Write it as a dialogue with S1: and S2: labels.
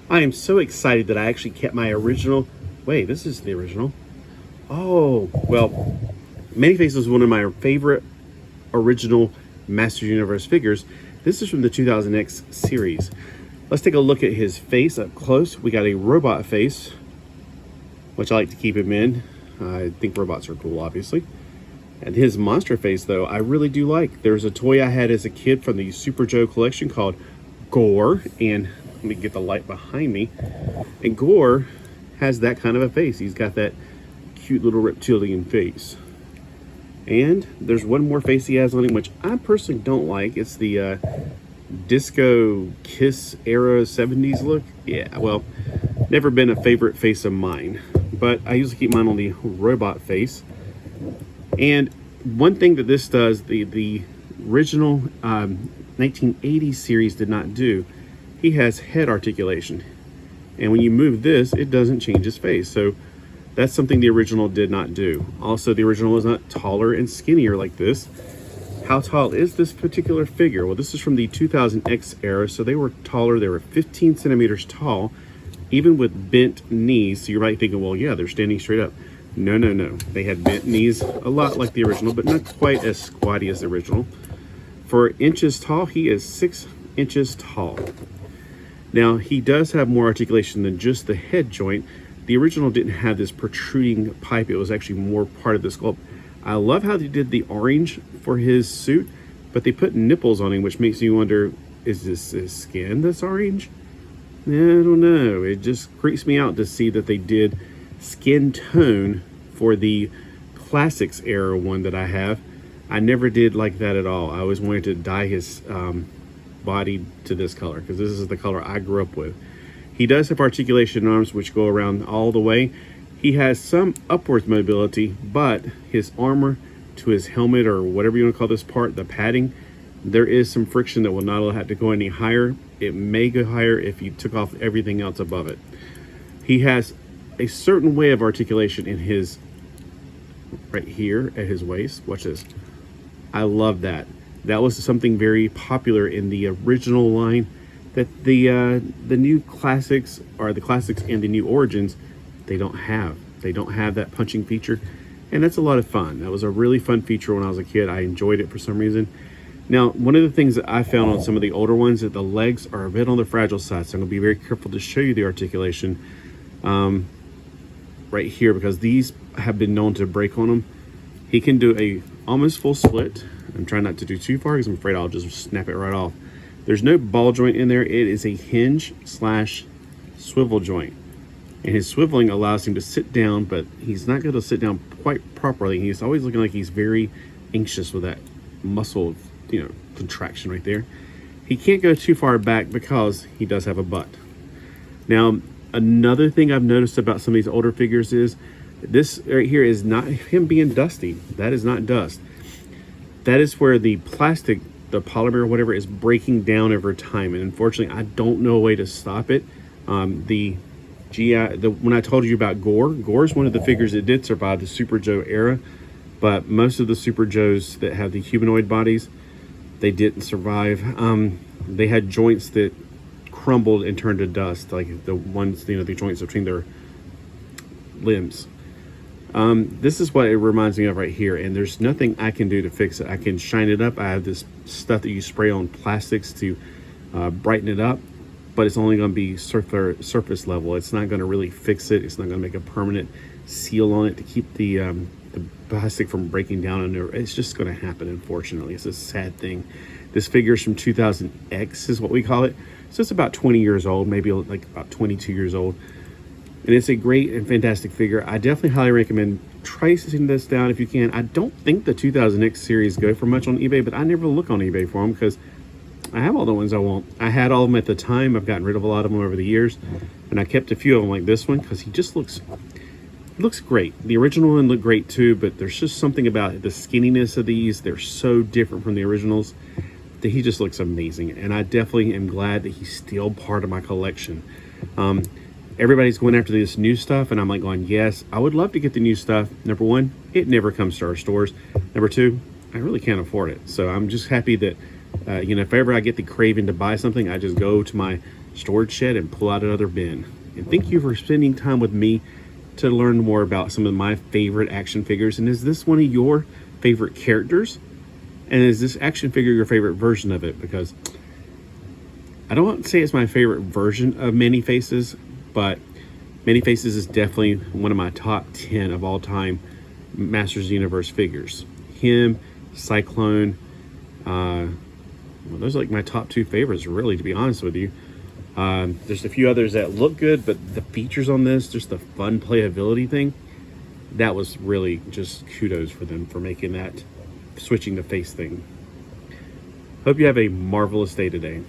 S1: I am so excited that I actually kept my original. Wait, this is the original. Oh, well, Many Faces was one of my favorite original Master Universe figures. This is from the 2000X series. Let's take a look at his face up close. We got a robot face, which I like to keep him in. I think robots are cool, obviously. And his monster face, though, I really do like. There's a toy I had as a kid from the Super Joe collection called Gore. And let me get the light behind me. And Gore has that kind of a face. He's got that cute little reptilian face. And there's one more face he has on him, which I personally don't like. It's the disco Kiss era 70s look. Yeah, well, never been a favorite face of mine. But I usually keep mine on the robot face. And one thing that this does, the original 1980s series did not do, he has head articulation. And when you move this, it doesn't change his face. So that's something the original did not do. Also, the original was not taller and skinnier like this. How tall is this particular figure? Well, this is from the 2000X era, so they were taller. They were 15 centimeters tall, even with bent knees. So you might be thinking, well, yeah, they're standing straight up. No, no, no. They had bent knees, a lot like the original, but not quite as squatty as the original. For inches tall, he is 6 inches tall. Now, he does have more articulation than just the head joint. The original didn't have this protruding pipe. It was actually more part of the sculpt. I love how they did the orange for his suit, but they put nipples on him, which makes you wonder, is this his skin that's orange? I don't know. It just creeps me out to see that they did skin tone for the classics era one that I have. I never did like that at all. I always wanted to dye his body to this color because this is the color I grew up with. He does have articulation arms which go around all the way. He has some upwards mobility, but his armor to his helmet, or whatever you want to call this part, the padding, there is some friction that will not allow it to go any higher. It may go higher if you took off everything else above it. He has a certain way of articulation in his, right here at his waist. Watch this. I love that. That was something very popular in the original line that the new classics, or the classics and the new origins, they don't have. They don't have that punching feature, and that's a lot of fun. That was a really fun feature when I was a kid. I enjoyed it for some reason. Now, one of the things that I found on some of the older ones, that the legs are a bit on the fragile side, so I'm going to be very careful to show you the articulation right here, because these have been known to break on him. He can do a almost full split. I'm trying not to do too far because I'm afraid I'll just snap it right off. There's no ball joint in there. It is a hinge slash swivel joint. And his swiveling allows him to sit down, but he's not going to sit down quite properly. He's always looking like he's very anxious with that muscle, contraction right there. He can't go too far back because he does have a butt. Now, another thing I've noticed about some of these older figures is this right here is not him being dusty. That is not dust. That is where the plastic, the polymer or whatever, is breaking down over time. And unfortunately, I don't know a way to stop it. When I told you about Gore is one of the figures that did survive the Super Joe era, but most of the Super Joes that have the humanoid bodies, they didn't survive. They had joints that crumbled and turned to dust, like the ones, the joints between their limbs. This is what it reminds me of right here, and there's nothing I can do to fix it. I can shine it up. I have this stuff that you spray on plastics to brighten it up, but it's only going to be surface level. It's not going to really fix it. It's not going to make a permanent seal on it to keep the plastic from breaking down under. It's just going to happen, unfortunately. It's a sad thing. This figure is from 2000X is what we call it. So it's about 20 years old, maybe like about 22 years old. And it's a great and fantastic figure. I definitely highly recommend tracing this down if you can. I don't think the 2000X series go for much on eBay, but I never look on eBay for them because I have all the ones I want. I had all of them at the time. I've gotten rid of a lot of them over the years, and I kept a few of them like this one because he just looks great. The original one looked great too, but there's just something about the skinniness of these. They're so different from the originals that he just looks amazing, and I definitely am glad that he's still part of my collection. Everybody's going after this new stuff, and I'm like going, yes, I would love to get the new stuff. Number one, it never comes to our stores. Number two, I really can't afford it. So I'm just happy that, if ever I get the craving to buy something, I just go to my storage shed and pull out another bin. And thank you for spending time with me to learn more about some of my favorite action figures. And is this one of your favorite characters? And is this action figure your favorite version of it? Because I don't want to say it's my favorite version of Many Faces, but Many Faces is definitely one of my top 10 of all time Masters of the Universe figures. Him, Cyclone, well, those are like my top 2 favorites, really, to be honest with you. There's a few others that look good, but the features on this, just the fun playability thing, that was really just kudos for them for making that switching the face thing. Hope you have a marvelous day today.